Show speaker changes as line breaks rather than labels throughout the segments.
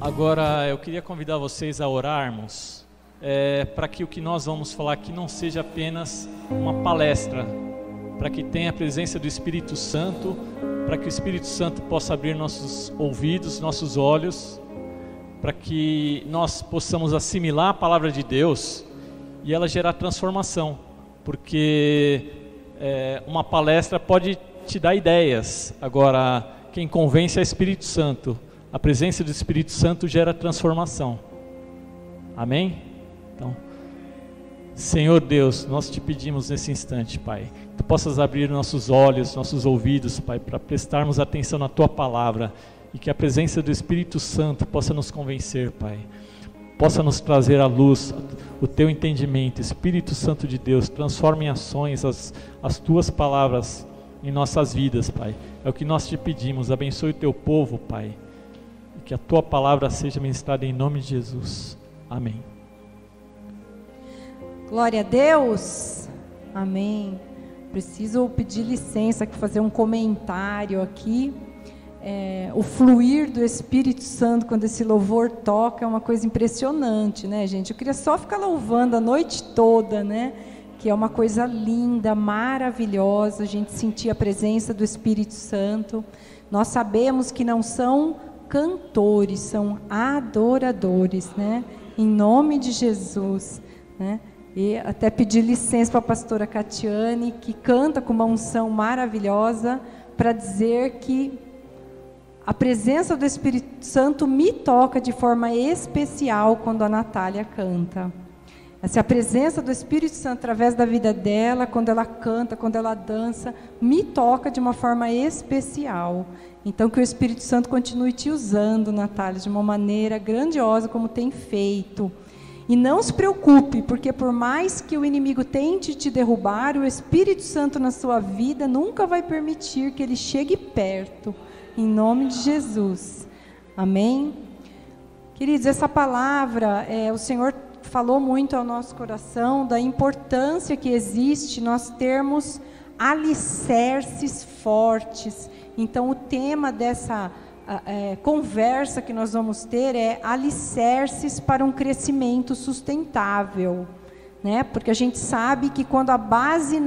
Agora eu queria convidar vocês a orarmos para que o que nós vamos falar aqui não seja apenas uma palestra, para que tenha a presença do Espírito Santo, para que o Espírito Santo possa abrir nossos ouvidos, nossos olhos, para que nós possamos assimilar a palavra de Deus e ela gerar transformação, porque uma palestra pode te dar ideias, agora quem convence é o Espírito Santo. A presença do Espírito Santo gera transformação. Amém? Então, Senhor Deus, nós te pedimos nesse instante, Pai, que tu possas abrir nossos olhos, nossos ouvidos, Pai, para prestarmos atenção na tua palavra e que a presença do Espírito Santo possa nos convencer, Pai, possa nos trazer à luz o teu entendimento. Espírito Santo de Deus, transforma em ações as tuas palavras em nossas vidas, Pai. É o que nós te pedimos. Abençoe o teu povo, Pai, e que a tua palavra seja ministrada em nome de Jesus. Amém.
Glória a Deus. Amém. Preciso pedir licença aqui, fazer um comentário aqui. O fluir do Espírito Santo quando esse louvor toca é uma coisa impressionante, né, gente? Eu queria só ficar louvando a noite toda, né? Que é uma coisa linda, maravilhosa, a gente sentir a presença do Espírito Santo. Nós sabemos que não são cantores, são adoradores, né? Em nome de Jesus, né? E até pedir licença para a pastora Catiane, que canta com uma unção maravilhosa, para dizer que a presença do Espírito Santo me toca de forma especial quando a Natália canta. Essa presença do Espírito Santo através da vida dela, quando ela canta, quando ela dança, me toca de uma forma especial. Então que o Espírito Santo continue te usando, Natália, de uma maneira grandiosa como tem feito. E não se preocupe, porque por mais que o inimigo tente te derrubar, o Espírito Santo na sua vida nunca vai permitir que ele chegue perto, em nome de Jesus. Amém? Queridos, essa palavra, o Senhor falou muito ao nosso coração da importância que existe nós termos alicerces fortes. Então o tema dessa conversa que nós vamos ter é alicerces para um crescimento sustentável, né? Porque a gente sabe que quando a base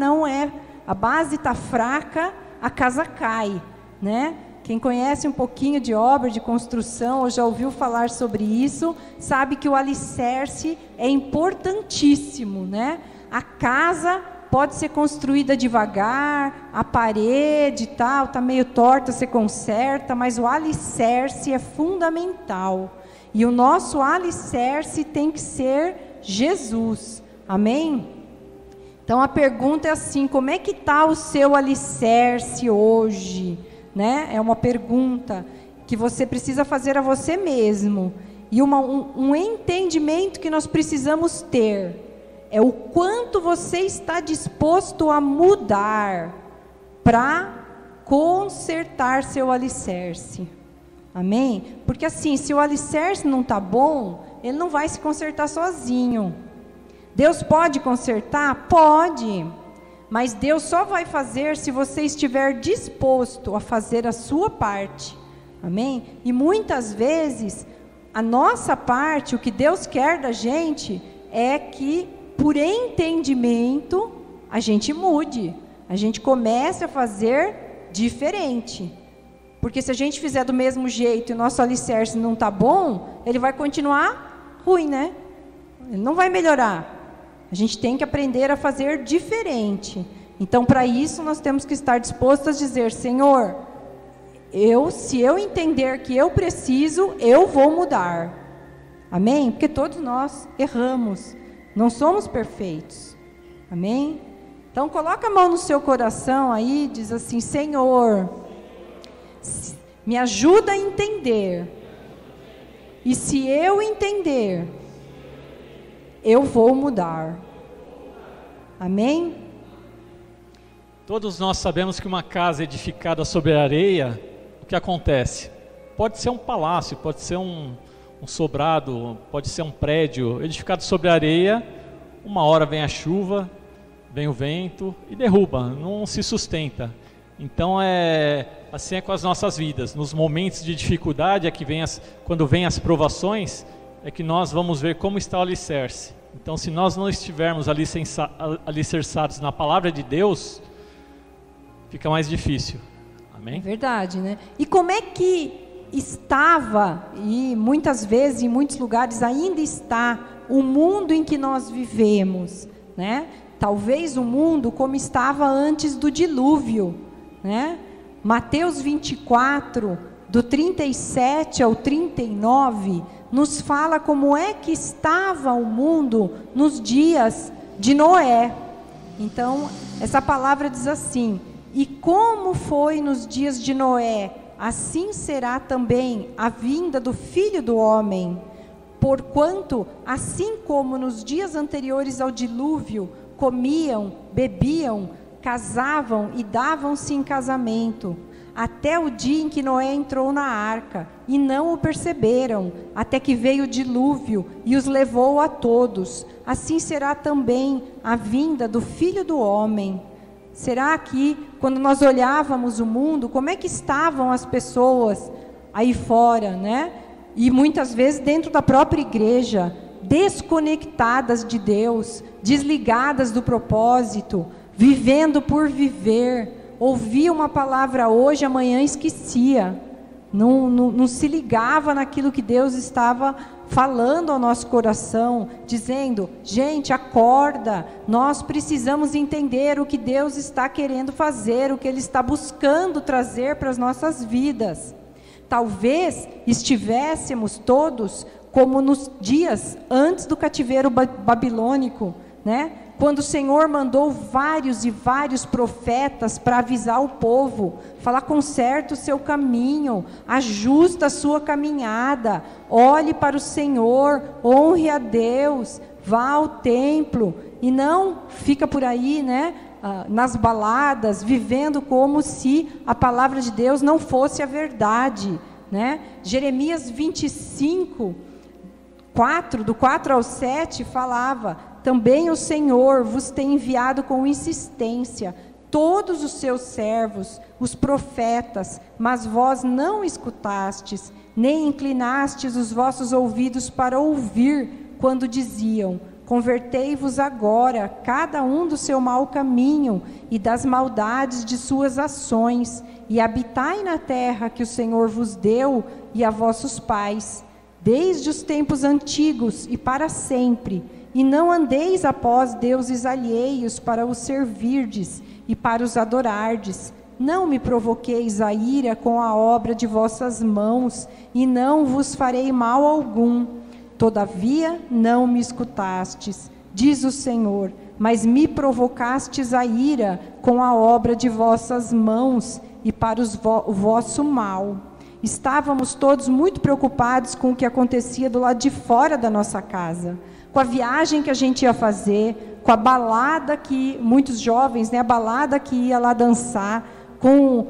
está fraca, a casa cai, né? Quem conhece um pouquinho de obra, de construção, ou já ouviu falar sobre isso, sabe que o alicerce é importantíssimo, né? A casa pode ser construída devagar, a parede e tal, está meio torta, você conserta, mas o alicerce é fundamental. E o nosso alicerce tem que ser Jesus. Amém? Então a pergunta é assim: como é que está o seu alicerce hoje? Né? É uma pergunta que você precisa fazer a você mesmo. E um entendimento que nós precisamos ter é o quanto você está disposto a mudar para consertar seu alicerce. Amém? Porque assim, se o alicerce não está bom, ele não vai se consertar sozinho. Deus pode consertar? Pode. Mas Deus só vai fazer se você estiver disposto a fazer a sua parte. Amém? E muitas vezes, a nossa parte, o que Deus quer da gente, é que, por entendimento, a gente mude. A gente comece a fazer diferente. Porque se a gente fizer do mesmo jeito e o nosso alicerce não está bom, ele vai continuar ruim, né? Ele não vai melhorar. A gente tem que aprender a fazer diferente. Então, para isso, nós temos que estar dispostos a dizer: Senhor, se eu entender que eu preciso, eu vou mudar. Amém? Porque todos nós erramos. Não somos perfeitos. Amém? Então, coloca a mão no seu coração aí e diz assim: Senhor, me ajuda a entender. E se eu entender, eu vou mudar. Amém?
Todos nós sabemos que uma casa edificada sobre a areia, o que acontece? Pode ser um palácio, pode ser um sobrado, pode ser um prédio edificado sobre a areia. Uma hora vem a chuva, vem o vento e derruba, não se sustenta. Então assim é com as nossas vidas. Nos momentos de dificuldade, quando vem as provações, é que nós vamos ver como está o alicerce. Então, se nós não estivermos alicerçados na palavra de Deus, fica mais difícil. Amém?
É verdade, né? E como é que estava, e muitas vezes, em muitos lugares, ainda está, o mundo em que nós vivemos, né? Talvez o mundo como estava antes do dilúvio, né? Mateus 24, do 37 ao 39, nos fala como é que estava o mundo nos dias de Noé. Então, essa palavra diz assim: e como foi nos dias de Noé, assim será também a vinda do Filho do Homem. Porquanto, assim como nos dias anteriores ao dilúvio, comiam, bebiam, casavam e davam-se em casamento, até o dia em que Noé entrou na arca, e não o perceberam, até que veio o dilúvio e os levou a todos. Assim será também a vinda do Filho do Homem. Será que, quando nós olhávamos o mundo, como é que estavam as pessoas aí fora, né? E muitas vezes dentro da própria igreja, desconectadas de Deus, desligadas do propósito, vivendo por viver, ouvia uma palavra hoje, amanhã esquecia, não se ligava naquilo que Deus estava falando ao nosso coração, dizendo: gente, acorda, nós precisamos entender o que Deus está querendo fazer, o que Ele está buscando trazer para as nossas vidas. Talvez estivéssemos todos como nos dias antes do cativeiro babilônico, né? Quando o Senhor mandou vários e vários profetas para avisar o povo, falar: conserta o seu caminho, ajusta a sua caminhada, olhe para o Senhor, honre a Deus, vá ao templo, e não fica por aí, né, nas baladas, vivendo como se a palavra de Deus não fosse a verdade, né? Jeremias 25, do 4 ao 7, falava: também o Senhor vos tem enviado com insistência todos os seus servos, os profetas, mas vós não escutastes, nem inclinastes os vossos ouvidos para ouvir, quando diziam: convertei-vos agora, cada um do seu mau caminho e das maldades de suas ações, e habitai na terra que o Senhor vos deu e a vossos pais, desde os tempos antigos e para sempre. E não andeis após deuses alheios para os servirdes e para os adorardes. Não me provoqueis a ira com a obra de vossas mãos, e não vos farei mal algum. Todavia não me escutastes, diz o Senhor, mas me provocastes a ira com a obra de vossas mãos e para o vosso mal. Estávamos todos muito preocupados com o que acontecia do lado de fora da nossa casa, com a viagem que a gente ia fazer, com a balada que, muitos jovens, né, a balada que ia lá dançar, com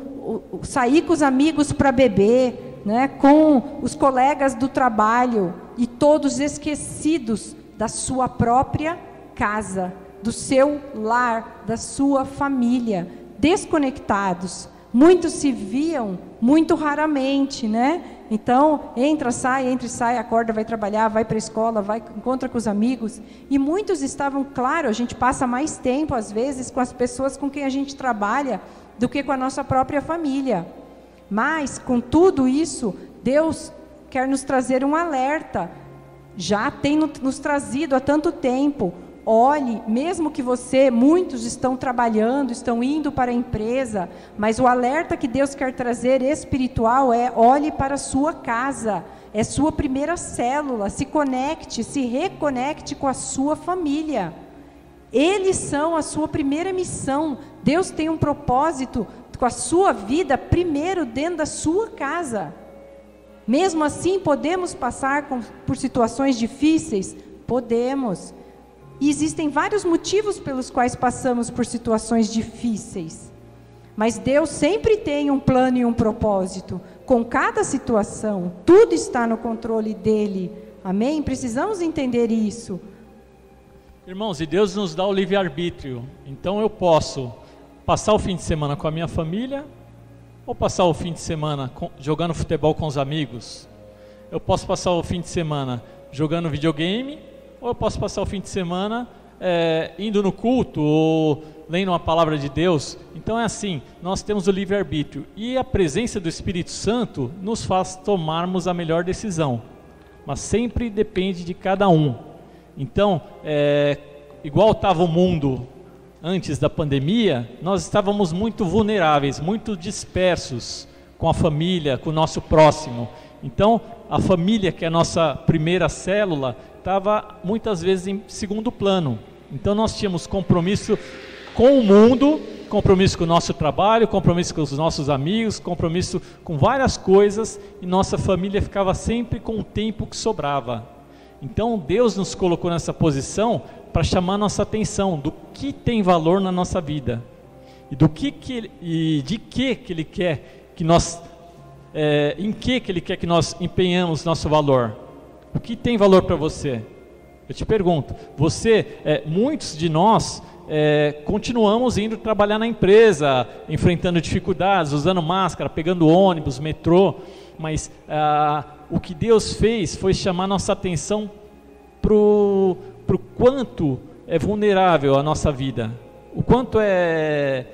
sair com os amigos para beber, né, com os colegas do trabalho, e todos esquecidos da sua própria casa, do seu lar, da sua família, desconectados. Muitos se viam muito raramente, né? Então, entra e sai, acorda, vai trabalhar, vai para a escola, encontra com os amigos. E muitos estavam, claro, a gente passa mais tempo, às vezes, com as pessoas com quem a gente trabalha, do que com a nossa própria família. Mas, com tudo isso, Deus quer nos trazer um alerta. Já tem nos trazido há tanto tempo. Olhe, mesmo que muitos estão trabalhando, estão indo para a empresa, mas o alerta que Deus quer trazer espiritual é: olhe para a sua casa, é sua primeira célula, se conecte, se reconecte com a sua família. Eles são a sua primeira missão. Deus tem um propósito com a sua vida primeiro dentro da sua casa. Mesmo assim, podemos passar por situações difíceis? Podemos. E existem vários motivos pelos quais passamos por situações difíceis. Mas Deus sempre tem um plano e um propósito. Com cada situação, tudo está no controle dEle. Amém? Precisamos entender isso.
Irmãos, e Deus nos dá o livre-arbítrio. Então eu posso passar o fim de semana com a minha família, ou passar o fim de semana jogando futebol com os amigos. Eu posso passar o fim de semana jogando videogame, ou eu posso passar o fim de semana indo no culto ou lendo uma palavra de Deus. Então é assim, nós temos o livre-arbítrio e a presença do Espírito Santo nos faz tomarmos a melhor decisão, mas sempre depende de cada um. Então, igual estava o mundo antes da pandemia, nós estávamos muito vulneráveis, muito dispersos com a família, com o nosso próximo. Então, a família, que é a nossa primeira célula, estava muitas vezes em segundo plano. Então nós tínhamos compromisso com o mundo, compromisso com o nosso trabalho, compromisso com os nossos amigos, compromisso com várias coisas, e nossa família ficava sempre com o tempo que sobrava. Então Deus nos colocou nessa posição para chamar nossa atenção do que tem valor na nossa vida e de que Ele quer que nós em que Ele quer que nós empenhamos nosso valor. O que tem valor para você? Eu te pergunto, muitos de nós continuamos indo trabalhar na empresa, enfrentando dificuldades, usando máscara, pegando ônibus, metrô, mas o que Deus fez foi chamar nossa atenção para o quanto é vulnerável a nossa vida, o quanto é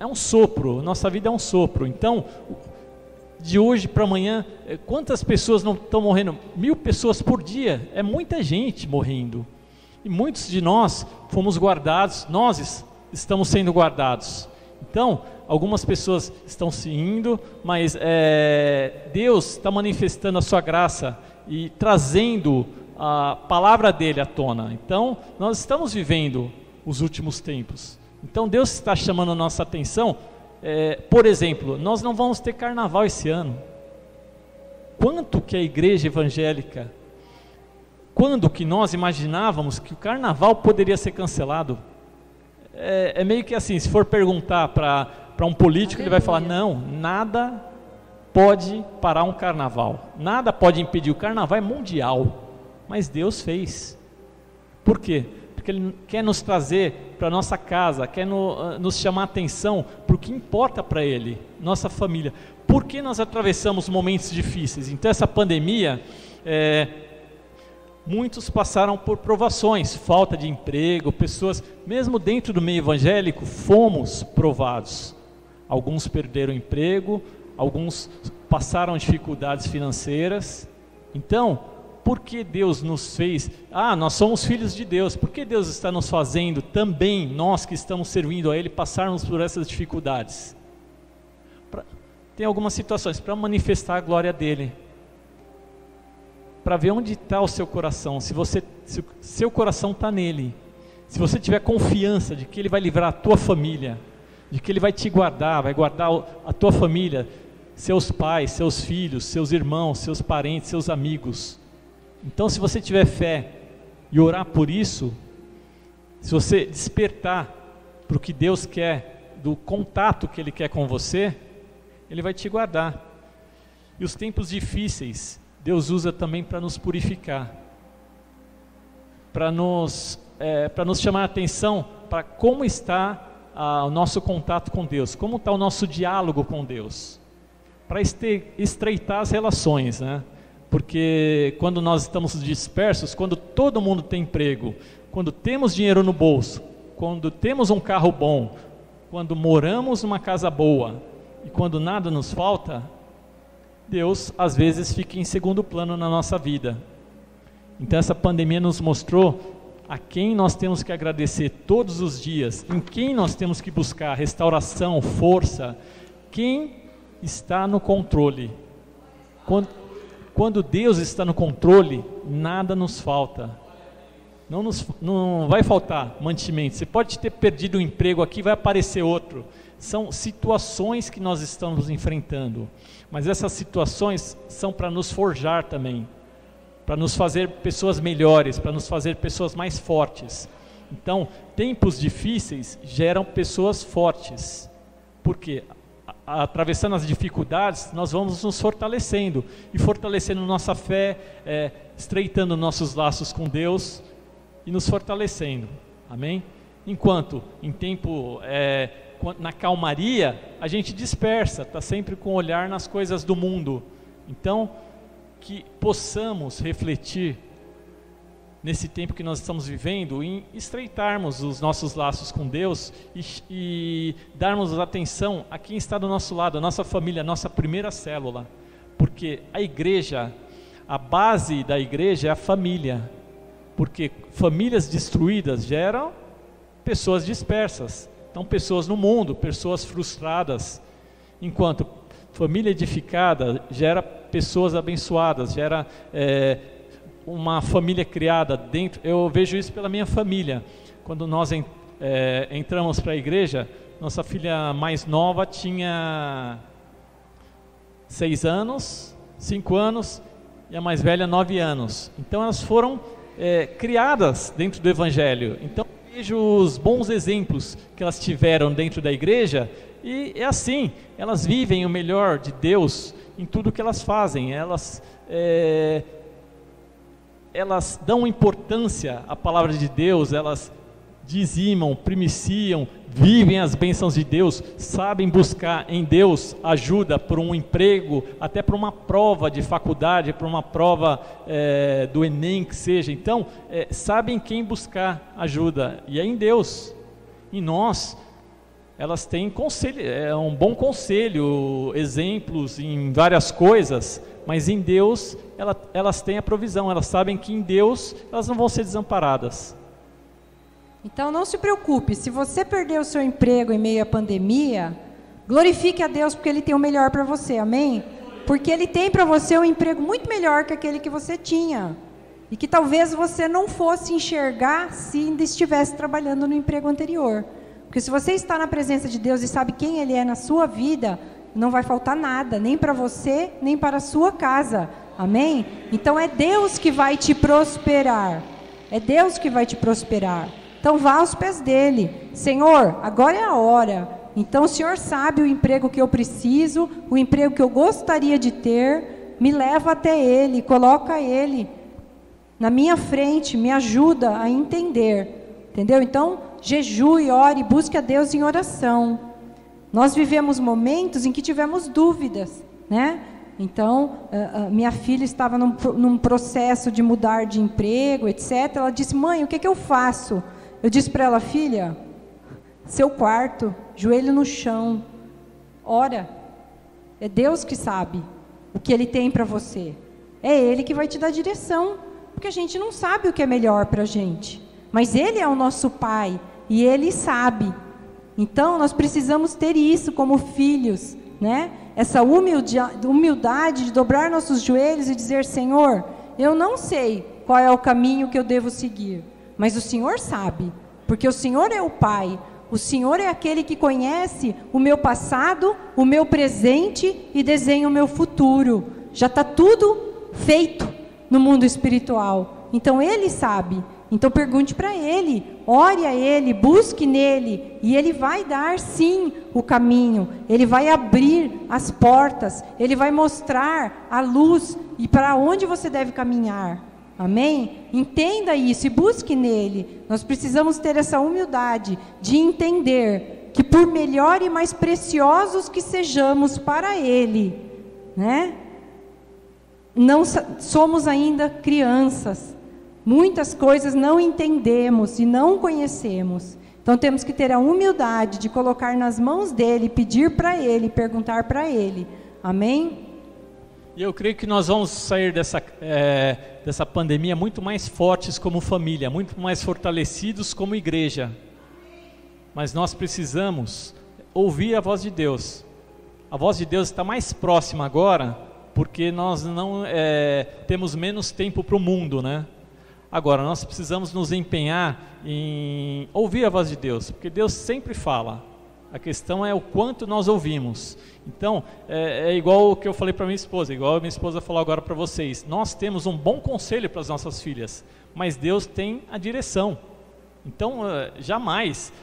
um sopro, nossa vida é um sopro. Então, de hoje para amanhã, quantas pessoas não estão morrendo? 1000 pessoas por dia, é muita gente morrendo. E muitos de nós fomos guardados, nós estamos sendo guardados. Então, algumas pessoas estão se indo, mas Deus está manifestando a sua graça e trazendo a palavra dele à tona. Então, nós estamos vivendo os últimos tempos. Então, Deus está chamando a nossa atenção. Por exemplo, nós não vamos ter carnaval esse ano. Quanto que a igreja evangélica, quando que nós imaginávamos que o carnaval poderia ser cancelado? É meio que assim, se for perguntar para um político, ele vai falar, não, nada pode parar um carnaval, nada pode impedir, o carnaval é mundial, mas Deus fez. Por quê? Porque Ele quer nos trazer para a nossa casa, quer nos chamar a atenção para o que importa para Ele, nossa família. Por que nós atravessamos momentos difíceis? Então essa pandemia, muitos passaram por provações, falta de emprego, pessoas, mesmo dentro do meio evangélico, fomos provados. Alguns perderam emprego, alguns passaram dificuldades financeiras. Então, por que Deus nos fez? Nós somos filhos de Deus. Por que Deus está nos fazendo também, nós que estamos servindo a Ele, passarmos por essas dificuldades? Tem algumas situações para manifestar a glória dEle, para ver onde está o seu coração. Se o seu coração está nele, se você tiver confiança de que Ele vai livrar a tua família, de que Ele vai te guardar, vai guardar a tua família, seus pais, seus filhos, seus irmãos, seus parentes, seus amigos. Então, se você tiver fé e orar por isso, se você despertar para o que Deus quer, do contato que Ele quer com você, Ele vai te guardar. E os tempos difíceis, Deus usa também para nos purificar, para nos chamar a atenção para como está o nosso contato com Deus, como está o nosso diálogo com Deus, para estreitar as relações, né? Porque quando nós estamos dispersos, quando todo mundo tem emprego, quando temos dinheiro no bolso, quando temos um carro bom, quando moramos numa casa boa e quando nada nos falta, Deus às vezes fica em segundo plano na nossa vida. Então essa pandemia nos mostrou a quem nós temos que agradecer todos os dias, em quem nós temos que buscar restauração, força, quem está no controle. Quando Deus está no controle, nada nos falta. Não vai faltar mantimento. Você pode ter perdido um emprego aqui, vai aparecer outro. São situações que nós estamos enfrentando. Mas essas situações são para nos forjar também, para nos fazer pessoas melhores, para nos fazer pessoas mais fortes. Então, tempos difíceis geram pessoas fortes. Por quê? Atravessando as dificuldades, nós vamos nos fortalecendo e fortalecendo nossa fé, estreitando nossos laços com Deus e nos fortalecendo, amém? Enquanto em tempo, na calmaria, a gente dispersa, está sempre com o olhar nas coisas do mundo. Então, que possamos refletir nesse tempo que nós estamos vivendo, em estreitarmos os nossos laços com Deus e darmos atenção a quem está do nosso lado, a nossa família, a nossa primeira célula. Porque a igreja, a base da igreja é a família. Porque famílias destruídas geram pessoas dispersas. Então, pessoas no mundo, pessoas frustradas. Enquanto família edificada gera pessoas abençoadas, gera uma família criada dentro. Eu vejo isso pela minha família. Quando nós entramos para a igreja, nossa filha mais nova tinha 6 anos, 5 anos, e a mais velha 9 anos. Então elas foram criadas dentro do Evangelho. Então eu vejo os bons exemplos que elas tiveram dentro da igreja, e é assim, elas vivem o melhor de Deus em tudo que elas fazem. Elas dão importância à palavra de Deus, elas dizimam, primiciam, vivem as bênçãos de Deus, sabem buscar em Deus ajuda por um emprego, até para uma prova de faculdade, para uma prova do Enem que seja. Então, sabem quem buscar ajuda, e é em Deus. Em nós, elas têm conselho, um bom conselho, exemplos em várias coisas, mas em Deus elas têm a provisão, elas sabem que em Deus elas não vão ser desamparadas.
Então não se preocupe, se você perder o seu emprego em meio à pandemia, glorifique a Deus porque Ele tem o melhor para você, amém? Porque Ele tem para você um emprego muito melhor que aquele que você tinha, e que talvez você não fosse enxergar se ainda estivesse trabalhando no emprego anterior. Porque se você está na presença de Deus e sabe quem Ele é na sua vida, não vai faltar nada, nem para você, nem para a sua casa, amém? Então é Deus que vai te prosperar, é Deus que vai te prosperar. Então vá aos pés dele: Senhor, agora é a hora. Então o Senhor sabe o emprego que eu preciso, o emprego que eu gostaria de ter, me leva até Ele, coloca Ele na minha frente, me ajuda a entender, entendeu? Então jejue, ore, busque a Deus em oração. Nós vivemos momentos em que tivemos dúvidas, né? Então, minha filha estava num processo de mudar de emprego, etc. Ela disse: mãe, o que eu faço? Eu disse para ela: filha, seu quarto, joelho no chão, ora. É Deus que sabe o que Ele tem para você. É Ele que vai te dar direção, porque a gente não sabe o que é melhor para a gente. Mas Ele é o nosso Pai e Ele sabe. Então, nós precisamos ter isso como filhos, né? Essa humildade de dobrar nossos joelhos e dizer: Senhor, eu não sei qual é o caminho que eu devo seguir, mas o Senhor sabe, porque o Senhor é o Pai, o Senhor é aquele que conhece o meu passado, o meu presente e desenha o meu futuro. Já está tudo feito no mundo espiritual, então Ele sabe. Então pergunte para Ele, ore a Ele, busque nele, e Ele vai dar sim o caminho, Ele vai abrir as portas, Ele vai mostrar a luz e para onde você deve caminhar, amém? Entenda isso e busque nele. Nós precisamos ter essa humildade de entender que por melhor e mais preciosos que sejamos para Ele, né? Não somos ainda crianças. Muitas coisas não entendemos e não conhecemos. Então temos que ter a humildade de colocar nas mãos dele, pedir para ele, perguntar para ele. Amém?
E eu creio que nós vamos sair dessa pandemia muito mais fortes como família, muito mais fortalecidos como igreja. Mas nós precisamos ouvir a voz de Deus. A voz de Deus está mais próxima agora, porque nós não temos menos tempo para o mundo, né? Agora, nós precisamos nos empenhar em ouvir a voz de Deus, porque Deus sempre fala. A questão é o quanto nós ouvimos. Então, é igual o que eu falei para minha esposa, igual a minha esposa falou agora para vocês. Nós temos um bom conselho para as nossas filhas, mas Deus tem a direção. Então, jamais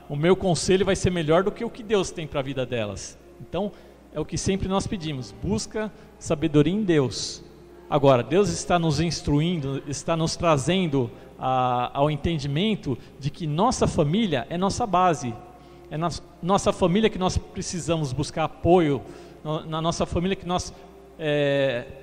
o meu conselho vai ser melhor do que o que Deus tem para a vida delas. Então, é o que sempre nós pedimos: busca sabedoria em Deus. Agora, Deus está nos instruindo, está nos trazendo ao entendimento de que nossa família é nossa base. é na nossa família que nós precisamos buscar apoio, na nossa família que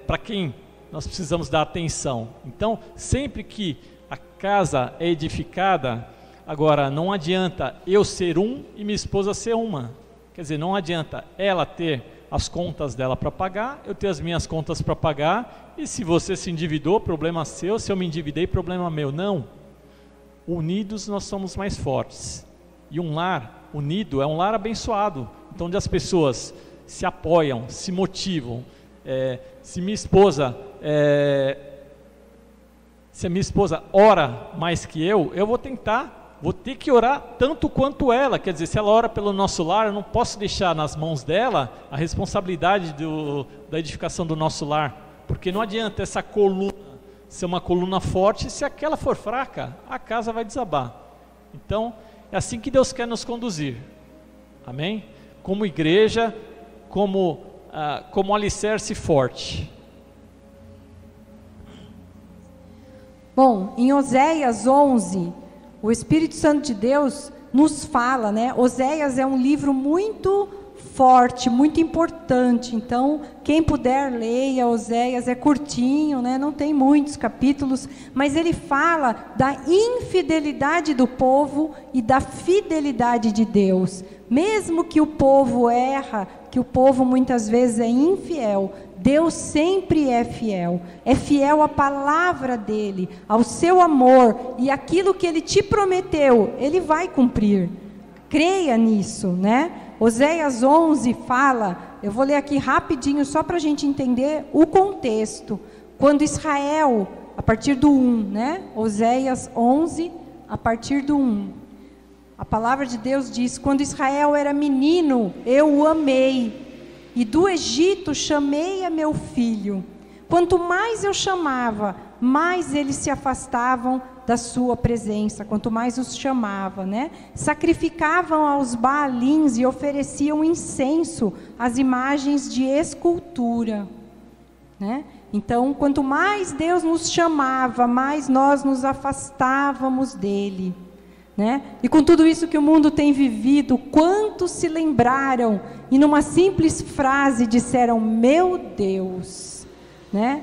para quem nós precisamos dar atenção. Então, sempre que a casa é edificada, agora não adianta eu ser um e minha esposa ser uma. Quer dizer, não adianta ela ter as contas dela para pagar, eu ter as minhas contas para pagar, e se você se endividou, problema seu, se eu me endividei, problema meu. Não. Unidos nós somos mais fortes. E um lar unido é um lar abençoado, então onde as pessoas se apoiam, se motivam. Se a minha esposa ora mais que eu vou ter que orar tanto quanto ela. Quer dizer, se ela ora pelo nosso lar, eu não posso deixar nas mãos dela a responsabilidade da edificação do nosso lar, porque não adianta essa coluna ser uma coluna forte, se aquela for fraca, a casa vai desabar. Então, é assim que Deus quer nos conduzir, amém? Como igreja, como alicerce forte.
Bom, em Oséias 11, o Espírito Santo de Deus nos fala, né? Oséias é um livro muito forte, muito importante, então quem puder leia. Oséias é curtinho, né? Não tem muitos capítulos, mas ele fala da infidelidade do povo e da fidelidade de Deus. Mesmo que o povo erra, que o povo muitas vezes é infiel, Deus sempre é fiel à palavra dele, ao seu amor, e aquilo que ele te prometeu, ele vai cumprir. Creia nisso, né? Oséias 11 fala, eu vou ler aqui rapidinho só para a gente entender o contexto. Quando Israel, a partir do 1, né? Oséias 11, a partir do 1. A palavra de Deus diz: quando Israel era menino, eu o amei, e do Egito chamei a meu filho. Quanto mais eu chamava, mais eles se afastavam da sua presença. Quanto mais os chamava, né? Sacrificavam aos Baalins e ofereciam incenso às imagens de escultura, né? Então, quanto mais Deus nos chamava, mais nós nos afastávamos dele, né? E com tudo isso que o mundo tem vivido, quantos se lembraram e numa simples frase disseram: meu Deus, né?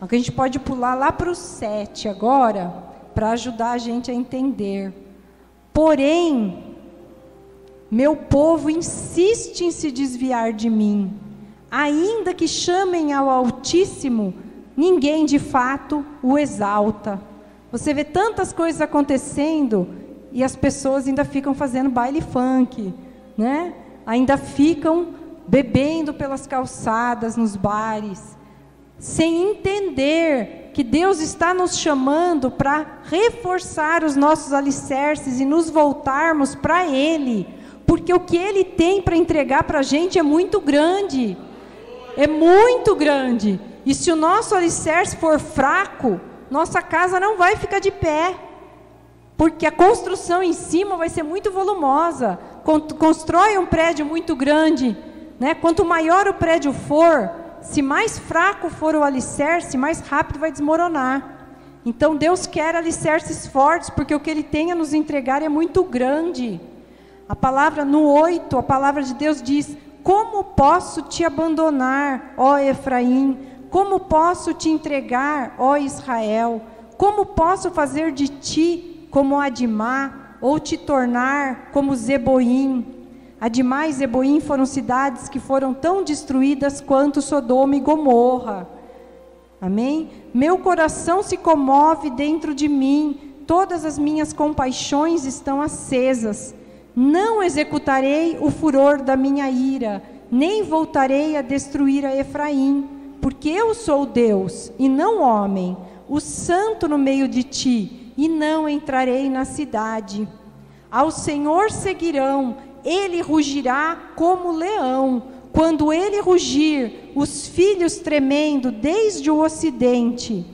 A gente pode pular lá para o 7 agora, para ajudar a gente a entender. Porém, meu povo insiste em se desviar de mim. Ainda que chamem ao Altíssimo, ninguém de fato o exalta. Você vê tantas coisas acontecendo e as pessoas ainda ficam fazendo baile funk, né? Ainda ficam bebendo pelas calçadas, nos bares, sem entender que Deus está nos chamando para reforçar os nossos alicerces e nos voltarmos para Ele, porque o que Ele tem para entregar para a gente é muito grande, e se o nosso alicerce for fraco, nossa casa não vai ficar de pé, porque a construção em cima vai ser muito volumosa. Constrói um prédio muito grande, né? Quanto maior o prédio for, se mais fraco for o alicerce, mais rápido vai desmoronar. Então Deus quer alicerces fortes, porque o que Ele tem a nos entregar é muito grande. A palavra no 8, a palavra de Deus diz: como posso te abandonar, ó Efraim? Como posso te entregar, ó Israel? Como posso fazer de ti como Adimá, ou te tornar como Zeboim? Adimá e Zeboim foram cidades que foram tão destruídas quanto Sodoma e Gomorra. Amém? Meu coração se comove dentro de mim, todas as minhas compaixões estão acesas. Não executarei o furor da minha ira, nem voltarei a destruir a Efraim, porque eu sou Deus e não homem, o santo no meio de ti, e não entrarei na cidade. Ao Senhor seguirão, Ele rugirá como leão. Quando Ele rugir, os filhos tremendo desde o ocidente,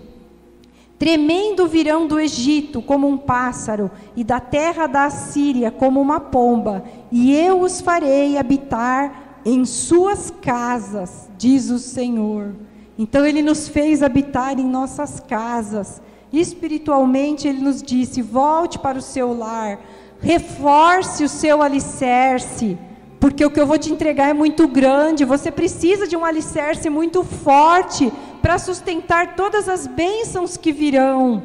tremendo virão do Egito como um pássaro, e da terra da Assíria como uma pomba, e eu os farei habitar em suas casas, diz o Senhor. Então Ele nos fez habitar em nossas casas. Espiritualmente Ele nos disse: volte para o seu lar, Reforce o seu alicerce, porque o que eu vou te entregar é muito grande. Você precisa de um alicerce muito forte para sustentar todas as bênçãos que virão.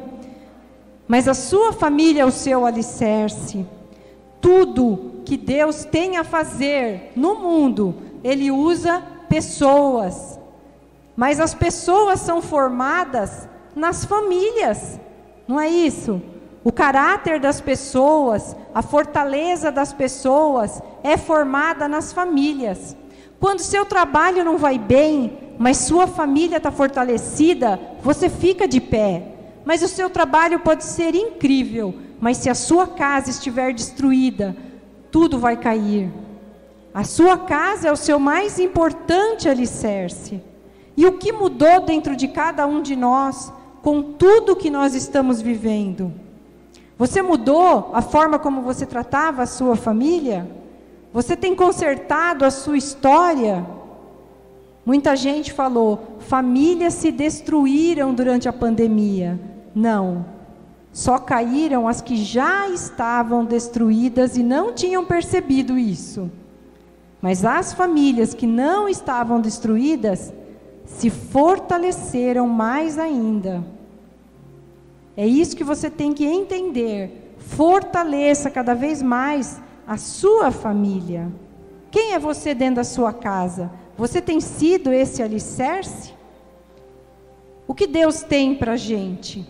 Mas a sua família é o seu alicerce. Tudo que Deus tem a fazer no mundo, Ele usa pessoas. Mas as pessoas são formadas nas famílias, não é isso? O caráter das pessoas, a fortaleza das pessoas é formada nas famílias. Quando seu trabalho não vai bem, mas sua família está fortalecida, você fica de pé. Mas o seu trabalho pode ser incrível, mas se a sua casa estiver destruída, tudo vai cair. A sua casa é o seu mais importante alicerce. E o que mudou dentro de cada um de nós, com tudo que nós estamos vivendo? Você mudou a forma como você tratava a sua família? Você tem consertado a sua história? Muita gente falou, famílias se destruíram durante a pandemia. Não, só caíram as que já estavam destruídas e não tinham percebido isso. Mas as famílias que não estavam destruídas se fortaleceram mais ainda. É isso que você tem que entender. Fortaleça cada vez mais a sua família. Quem é você dentro da sua casa? Você tem sido esse alicerce? O que Deus tem para a gente?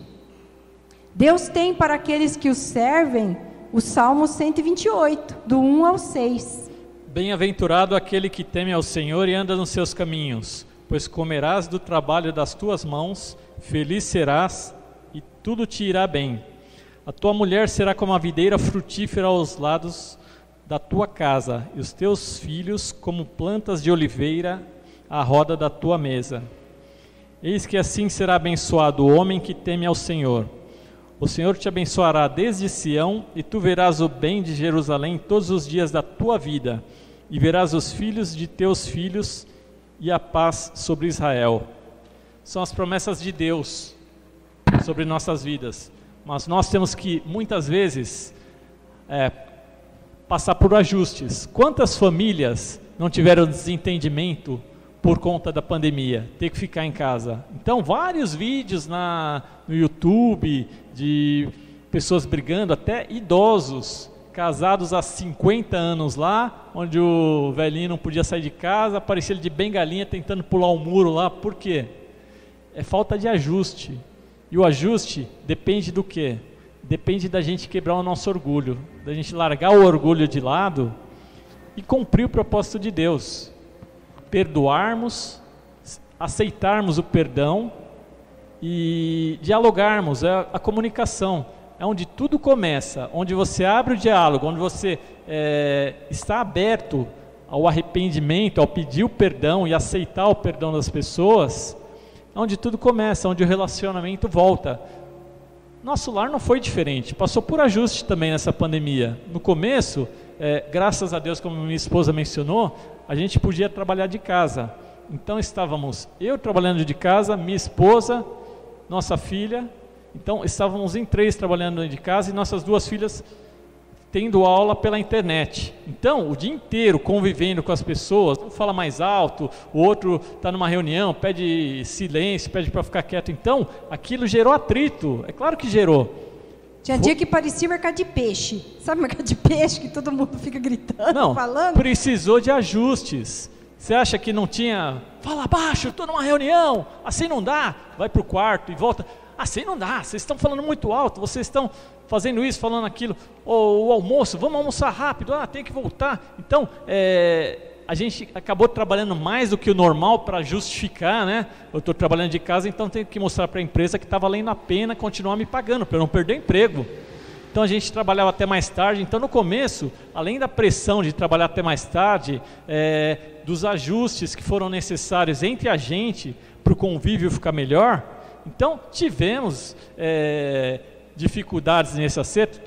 Deus tem para aqueles que o servem o Salmo 128, do 1 ao 6.
Bem-aventurado aquele que teme ao Senhor e anda nos seus caminhos, pois comerás do trabalho das tuas mãos, feliz serás e tudo te irá bem. A tua mulher será como a videira frutífera aos lados da tua casa, e os teus filhos como plantas de oliveira à roda da tua mesa. Eis que assim será abençoado o homem que teme ao Senhor. O Senhor te abençoará desde Sião, e tu verás o bem de Jerusalém todos os dias da tua vida, e verás os filhos de teus filhos, e a paz sobre Israel. São as promessas de Deus sobre nossas vidas, mas nós temos que, muitas vezes, passar por ajustes. Quantas famílias não tiveram desentendimento por conta da pandemia, ter que ficar em casa? Então, vários vídeos no YouTube de pessoas brigando, até idosos, casados há 50 anos lá, onde o velhinho não podia sair de casa, aparecia ele de bengalinha tentando pular o muro lá. Por quê? É falta de ajuste. E o ajuste depende do quê? Depende da gente quebrar o nosso orgulho, da gente largar o orgulho de lado e cumprir o propósito de Deus. Perdoarmos, aceitarmos o perdão e dialogarmos, a comunicação. É onde tudo começa, onde você abre o diálogo, onde você está aberto ao arrependimento, ao pedir o perdão e aceitar o perdão das pessoas, é onde tudo começa, onde o relacionamento volta. Nosso lar não foi diferente, passou por ajuste também nessa pandemia. No começo, graças a Deus, como minha esposa mencionou, a gente podia trabalhar de casa. Então estávamos eu trabalhando de casa, minha esposa, nossa filha. Então estávamos em 3 trabalhando de casa e nossas 2 filhas tendo aula pela internet. Então o dia inteiro convivendo com as pessoas, um fala mais alto, o outro está numa reunião, pede silêncio, pede para ficar quieto. Então aquilo gerou atrito, é claro que gerou.
Tinha dia que parecia mercado de peixe. Sabe mercado de peixe que todo mundo fica gritando,
não,
falando?
Precisou de ajustes. Você acha que não tinha, fala baixo, estou numa reunião, assim não dá, vai para o quarto e volta. Assim não dá, vocês estão falando muito alto, vocês estão fazendo isso, falando aquilo. O almoço, vamos almoçar rápido, tem que voltar. Então, a gente acabou trabalhando mais do que o normal para justificar, né? Eu estou trabalhando de casa, então tenho que mostrar para a empresa que está valendo a pena continuar me pagando, para eu não perder o emprego. Então a gente trabalhava até mais tarde. Então no começo, além da pressão de trabalhar até mais tarde, dos ajustes que foram necessários entre a gente para o convívio ficar melhor, então tivemos dificuldades nesse acerto,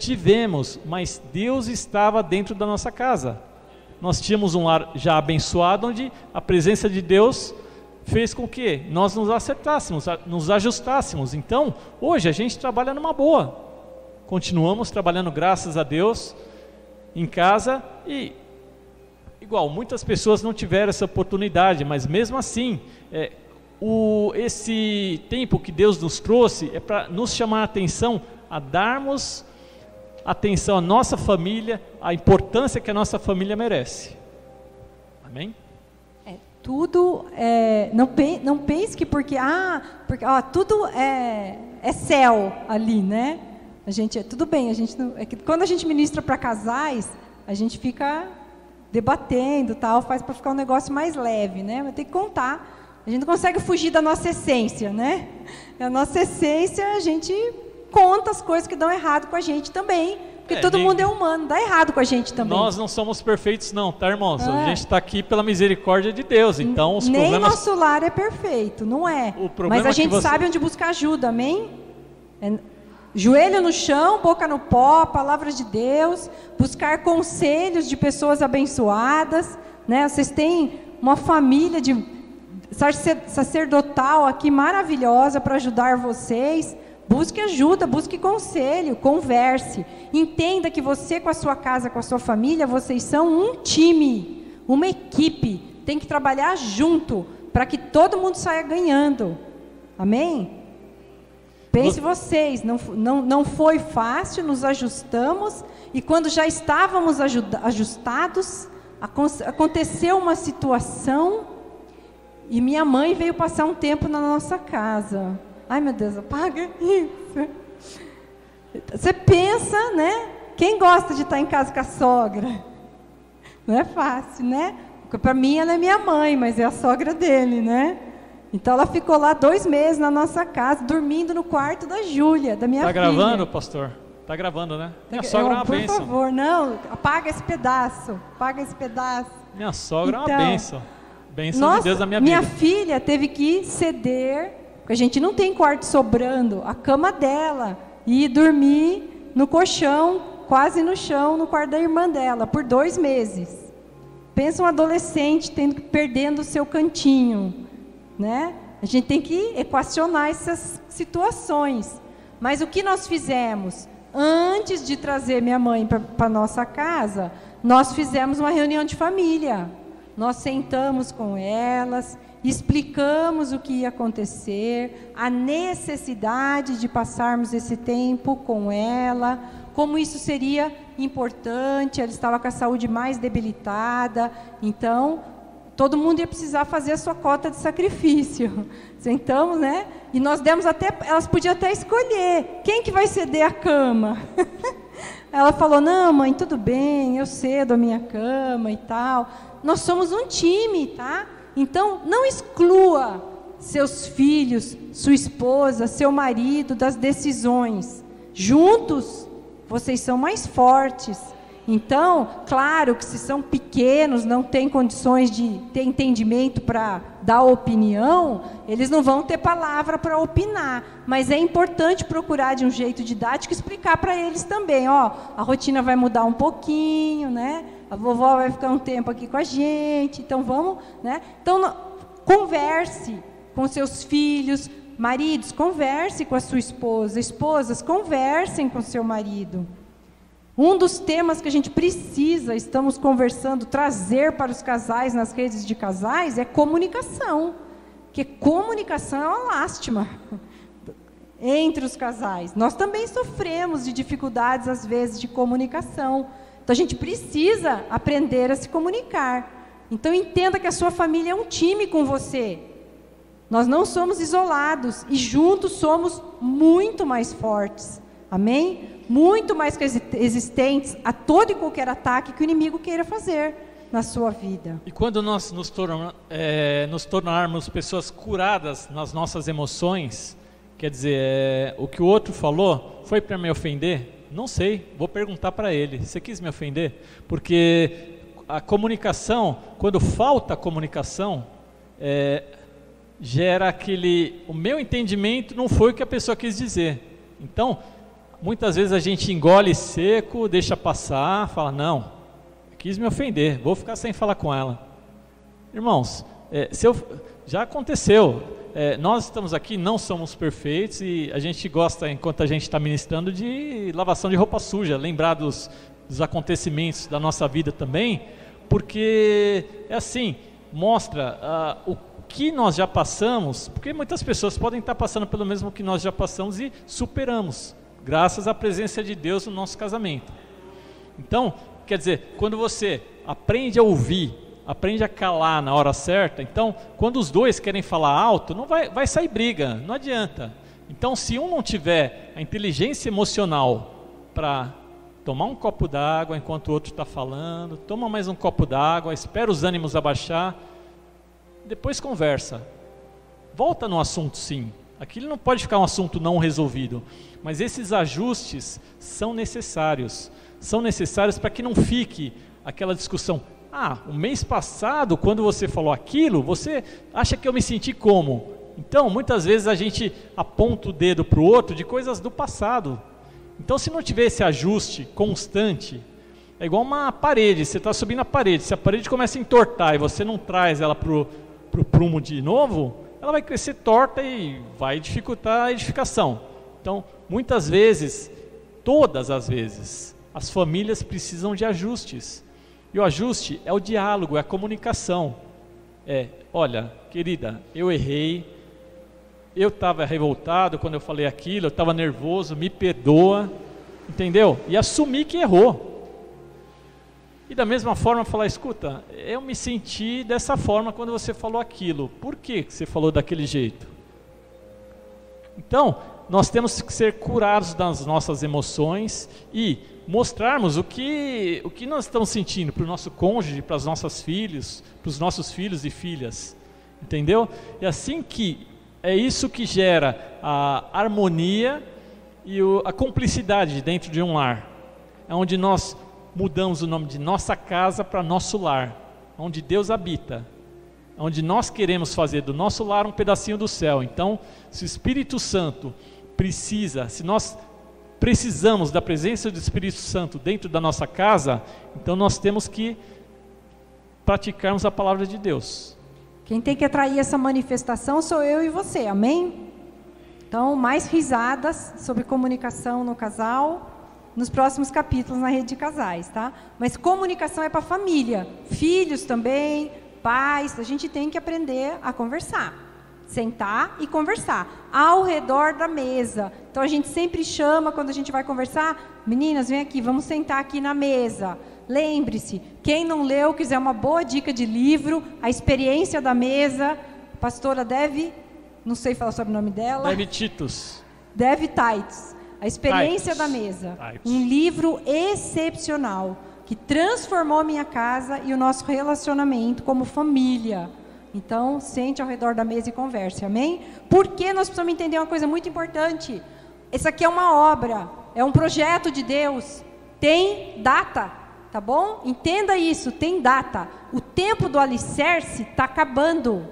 mas Deus estava dentro da nossa casa. Nós tínhamos um lar já abençoado, onde a presença de Deus fez com que nós nos acertássemos, nos ajustássemos. Então hoje a gente trabalha numa boa. continuamos trabalhando, graças a Deus, em casa. E igual, muitas pessoas não tiveram essa oportunidade, mas mesmo assim, esse tempo que Deus nos trouxe é para nos chamar a atenção, a darmos atenção à nossa família, a importância que a nossa família merece. Amém?
Tudo, não pense que porque tudo é céu ali, né? A gente, tudo bem, quando a gente ministra para casais, a gente fica debatendo, tal, faz para ficar um negócio mais leve, né? Mas tem que contar, a gente não consegue fugir da nossa essência, né? A nossa essência, a gente conta as coisas que dão errado com a gente também, porque todo mundo é humano, dá errado com a gente também.
Nós não somos perfeitos não, tá, irmãos? A gente está aqui pela misericórdia de Deus, então os problemas...
Nem nosso lar é perfeito, não é? Mas a gente sabe onde buscar ajuda, amém? Joelho no chão, boca no pó, palavra de Deus, buscar conselhos de pessoas abençoadas, né? Vocês têm uma família de sacerdotal aqui maravilhosa para ajudar vocês. Busque ajuda, busque conselho, converse. Entenda que você com a sua casa, com a sua família, vocês são um time, uma equipe. Tem que trabalhar junto para que todo mundo saia ganhando. Amém? Pense vocês, não foi fácil, nos ajustamos. E quando já estávamos ajustados, aconteceu uma situação e minha mãe veio passar um tempo na nossa casa. Ai, meu Deus, apaga isso. Você pensa, né? Quem gosta de estar em casa com a sogra? Não é fácil, né? Porque para mim ela é minha mãe, mas é a sogra dele, né? Então ela ficou lá 2 meses na nossa casa, dormindo no quarto da Júlia, da minha filha.
Tá gravando, pastor? Tá gravando, né? Minha sogra é uma bênção.
Por favor, não, apaga esse pedaço. Apaga esse pedaço.
Minha sogra é uma bênção. Bênção de Deus na minha vida.
Minha filha teve que ceder, porque a gente não tem quarto sobrando, a cama dela, e ir dormir no colchão, quase no chão, no quarto da irmã dela, por 2 meses. Pensa um adolescente perdendo o seu cantinho, né? A gente tem que equacionar essas situações. Mas o que nós fizemos? Antes de trazer minha mãe para nossa casa, nós fizemos uma reunião de família. Nós sentamos com elas, explicamos o que ia acontecer, a necessidade de passarmos esse tempo com ela, como isso seria importante. Ela estava com a saúde mais debilitada, então todo mundo ia precisar fazer a sua cota de sacrifício. Sentamos, né? E nós demos elas podiam até escolher quem que vai ceder a cama. Ela falou: não, mãe, tudo bem, eu cedo a minha cama e tal. Nós somos um time, tá? Então, não exclua seus filhos, sua esposa, seu marido das decisões. Juntos, vocês são mais fortes. Então, claro que se são pequenos, não têm condições de ter entendimento para dar opinião, eles não vão ter palavra para opinar. Mas é importante procurar de um jeito didático explicar para eles também. Ó, a rotina vai mudar um pouquinho, né? A vovó vai ficar um tempo aqui com a gente, então vamos, né? Então, converse com seus filhos, maridos, converse com a sua esposa, esposas, conversem com seu marido. Um dos temas que a gente precisa, estamos conversando, trazer para os casais nas redes de casais é comunicação. Porque comunicação é uma lástima entre os casais. Nós também sofremos de dificuldades, às vezes, de comunicação. Então, a gente precisa aprender a se comunicar. Então, entenda que a sua família é um time com você. Nós não somos isolados e juntos somos muito mais fortes. Amém? Muito mais resistentes a todo e qualquer ataque que o inimigo queira fazer na sua vida.
E quando nós nos tornarmos pessoas curadas nas nossas emoções, quer dizer, o que o outro falou foi para me ofender? Não sei, vou perguntar para ele. Você quis me ofender? Porque a comunicação, quando falta a comunicação, gera o meu entendimento não foi o que a pessoa quis dizer. Então, muitas vezes a gente engole seco, deixa passar, fala: não, quis me ofender, vou ficar sem falar com ela. Irmãos, já aconteceu. Nós estamos aqui, não somos perfeitos, e a gente gosta, enquanto a gente está ministrando, de lavação de roupa suja, lembrar dos acontecimentos da nossa vida também, porque é assim, mostra o que nós já passamos, porque muitas pessoas podem estar passando pelo mesmo que nós já passamos e superamos, graças à presença de Deus no nosso casamento. Então, quer dizer, quando você aprende a ouvir, aprende a calar na hora certa, então, quando os dois querem falar alto, não vai sair briga, não adianta. Então, se um não tiver a inteligência emocional para tomar um copo d'água enquanto o outro está falando, toma mais um copo d'água, espera os ânimos abaixar, depois conversa. Volta no assunto, sim. Aquilo não pode ficar um assunto não resolvido, mas esses ajustes são necessários para que não fique aquela discussão. O mês passado, quando você falou aquilo, você acha que eu me senti como? Então, muitas vezes a gente aponta o dedo para o outro de coisas do passado. Então, se não tiver esse ajuste constante, é igual uma parede, você está subindo a parede, se a parede começa a entortar e você não traz ela para o prumo de novo, ela vai crescer torta e vai dificultar a edificação. Então, muitas vezes, todas as vezes, as famílias precisam de ajustes. E o ajuste é o diálogo, é a comunicação. Olha, querida, eu errei, eu estava revoltado quando eu falei aquilo, eu estava nervoso, me perdoa, entendeu? E assumir que errou. E da mesma forma falar, escuta, eu me senti dessa forma quando você falou aquilo, por que você falou daquele jeito? Então, nós temos que ser curados das nossas emoções e mostrarmos o que nós estamos sentindo para o nosso cônjuge, para os nossos filhos, para os nossos filhos e filhas, entendeu? E assim que é isso que gera a harmonia e a cumplicidade dentro de um lar, é onde nós mudamos o nome de nossa casa para nosso lar, onde Deus habita, onde nós queremos fazer do nosso lar um pedacinho do céu. Então, se o Espírito Santo se nós precisamos da presença do Espírito Santo dentro da nossa casa, então nós temos que praticarmos a palavra de Deus.
Quem tem que atrair essa manifestação sou eu e você, amém? Então, mais risadas sobre comunicação no casal, nos próximos capítulos na Rede de Casais, tá? Mas comunicação é para a família, filhos também, pais, a gente tem que aprender a conversar. Sentar e conversar ao redor da mesa. Então a gente sempre chama quando a gente vai conversar, meninas, vem aqui, vamos sentar aqui na mesa. Lembre-se, quem não leu, quiser uma boa dica de livro, A Experiência da Mesa, a pastora não sei falar sobre o nome dela. Deve Titus, A Experiência da Mesa. Um livro excepcional que transformou minha casa e o nosso relacionamento como família. Então, sente ao redor da mesa e converse, amém? Porque nós precisamos entender uma coisa muito importante. Essa aqui é uma obra, é um projeto de Deus, tem data, tá bom? Entenda isso, tem data. O tempo do alicerce está acabando.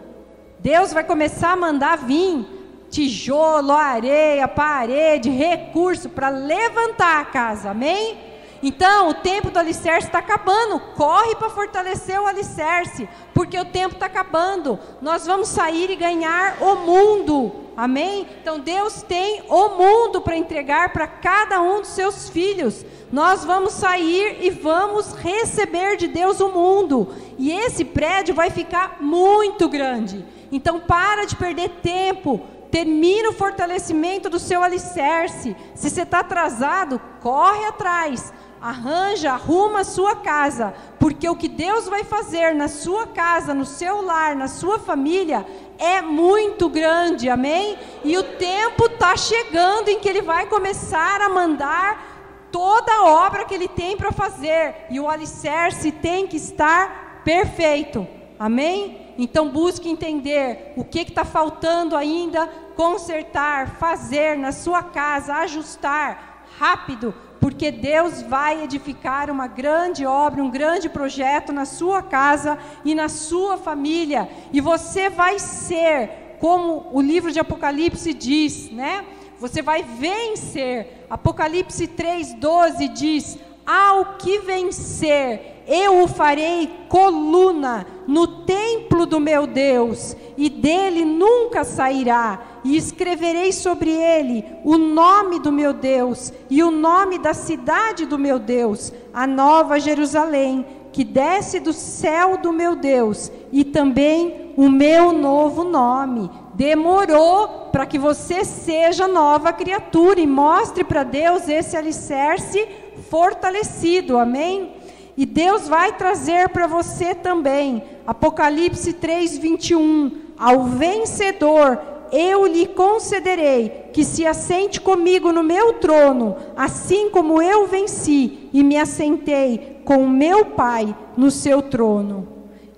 Deus vai começar a mandar vir tijolo, areia, parede, recurso para levantar a casa, amém? Então, o tempo do alicerce está acabando, corre para fortalecer o alicerce, porque o tempo está acabando, nós vamos sair e ganhar o mundo, amém? Então, Deus tem o mundo para entregar para cada um dos seus filhos, nós vamos sair e vamos receber de Deus o mundo, e esse prédio vai ficar muito grande, então para de perder tempo, termina o fortalecimento do seu alicerce, se você está atrasado, corre atrás, arruma a sua casa, porque o que Deus vai fazer na sua casa, no seu lar, na sua família, é muito grande, amém? E o tempo está chegando em que Ele vai começar a mandar toda a obra que Ele tem para fazer, e o alicerce tem que estar perfeito, amém? Então busque entender o que está faltando ainda, consertar, fazer na sua casa, ajustar, rápido, porque Deus vai edificar uma grande obra, um grande projeto na sua casa e na sua família, e você vai ser, como o livro de Apocalipse diz, né? Você vai vencer. Apocalipse 3:12 diz: ao que vencer, eu o farei coluna no templo do meu Deus, e dele nunca sairá, e escreverei sobre ele o nome do meu Deus, e o nome da cidade do meu Deus, a nova Jerusalém, que desce do céu do meu Deus, e também o meu novo nome. Demorou para que você seja nova criatura, e mostre para Deus esse alicerce fortalecido, amém? E Deus vai trazer para você também, Apocalipse 3:21, ao vencedor eu lhe concederei que se assente comigo no meu trono, assim como eu venci e me assentei com o meu Pai no seu trono.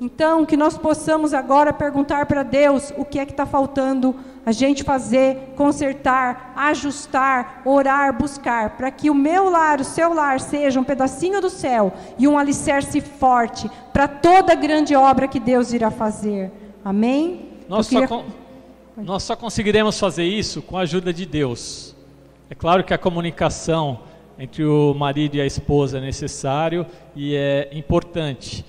Então, que nós possamos agora perguntar para Deus o que é que está faltando a gente fazer, consertar, ajustar, orar, buscar, para que o meu lar, o seu lar, seja um pedacinho do céu e um alicerce forte para toda a grande obra que Deus irá fazer. Amém?
Nós só conseguiremos fazer isso com a ajuda de Deus. É claro que a comunicação entre o marido e a esposa é necessário e é importante.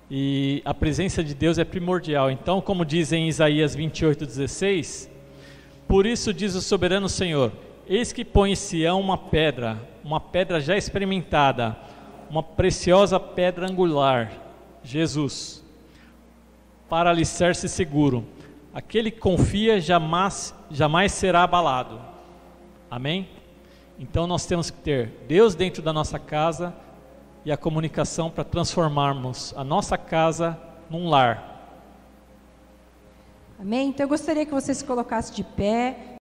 E a presença de Deus é primordial. Então, como diz em Isaías 28:16, por isso diz o soberano Senhor, eis que põe em Sião uma pedra já experimentada, uma preciosa pedra angular, Jesus, para alicerce seguro. Aquele que confia jamais será abalado. Amém? Então nós temos que ter Deus dentro da nossa casa e a comunicação para transformarmos a nossa casa num lar.
Amém? Então eu gostaria que você se colocasse de pé.